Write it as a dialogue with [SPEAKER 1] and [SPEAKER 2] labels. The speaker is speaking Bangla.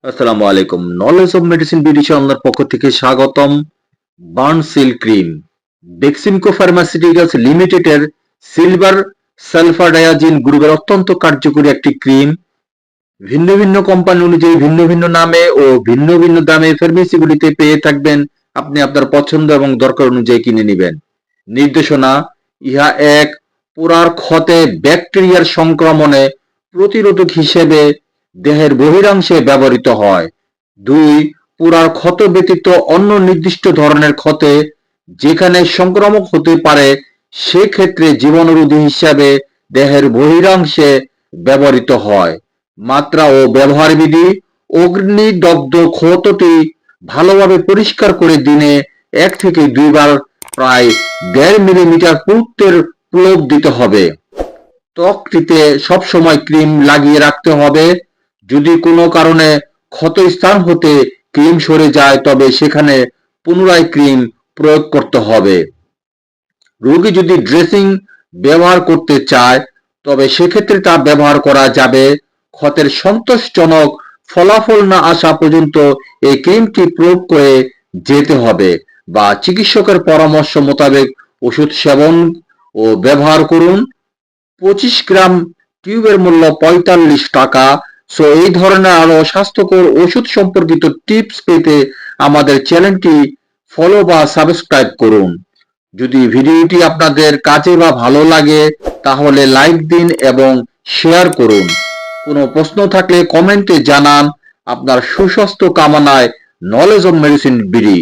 [SPEAKER 1] আসসালামু আলাইকুম। নলেজ অফ মেডিসিন বিডি চ্যানেলের পক্ষ থেকে স্বাগতম। বার্নসিল ক্রিম বেক্সিমকো ফার্মাসিউটিক্যালস লিমিটেডের সিলভার সালফাডায়াজিন গ্রুপের অত্যন্ত কার্যকরী একটি ক্রিম। ভিন্ন ভিন্ন কোম্পানি অনুযায়ী ভিন্ন ভিন্ন নামে ও ভিন্ন ভিন্ন দামে ফার্মেসিগুলিতে পেয়ে থাকবেন। আপনি আপনার পছন্দ এবং দরকার অনুযায়ী কিনে নেবেন। নির্দেশনা: ইহা এক পোড়ার ক্ষতে ব্যাকটেরিয়ার সংক্রমণে প্রতিরোধক হিসেবে দেহের বহিরাংশে ব্যবহৃত হয়। 2. পোড়ার ক্ষত ব্যতীত অন্য নির্দিষ্ট ধরনের ক্ষতে যেখানে সংক্রামক হতে পারে সেক্ষেত্রে জীবাণুরোধী হিসাবে দেহের বহিরাংশে ব্যবহৃত হয়। মাত্রা ও ব্যবহার বিধি: অগ্নিদগ্ধ ক্ষতটি ভালোভাবে পরিষ্কার করে দিনে 1 থেকে 2 বার প্রায় 1.5 মিলিমিটার পুরুত্বের প্রলেপ দিতে হবে। ত্বকটিতে সবসময় ক্রিম লাগিয়ে রাখতে হবে। যদি কোনো কারণে ক্ষতস্থান হতে ক্রিম সরে যায় তবে সেখানে পুনরায় ক্রিম প্রয়োগ করতে হবে। রোগী যদি ড্রেসিং ব্যবহার করতে চায় তবে সেক্ষেত্রে তা ব্যবহার করা যাবে। ক্ষতের সন্তোষজনক ফলাফল না আসা পর্যন্ত এই ক্রিমটি প্রয়োগ করে যেতে হবে বা চিকিৎসকের পরামর্শ মোতাবেক ওষুধ সেবন ও ব্যবহার করুন। 25 গ্রাম টিউবের মূল্য 45 টাকা। সো এই ধরনের আরো স্বাস্থ্যকর ওষুধ সম্পর্কিত টিপস পেতে আমাদের চ্যানেলটি ফলো বা সাবস্ক্রাইব করুন। যদি ভিডিওটি আপনাদের কাজে বা ভালো লাগে তাহলে লাইক দিন এবং শেয়ার করুন। কোনো প্রশ্ন থাকলে কমেন্টে জানান। আপনার সুস্বাস্থ্য কামনায় নলেজ অফ মেডিসিন বিডি।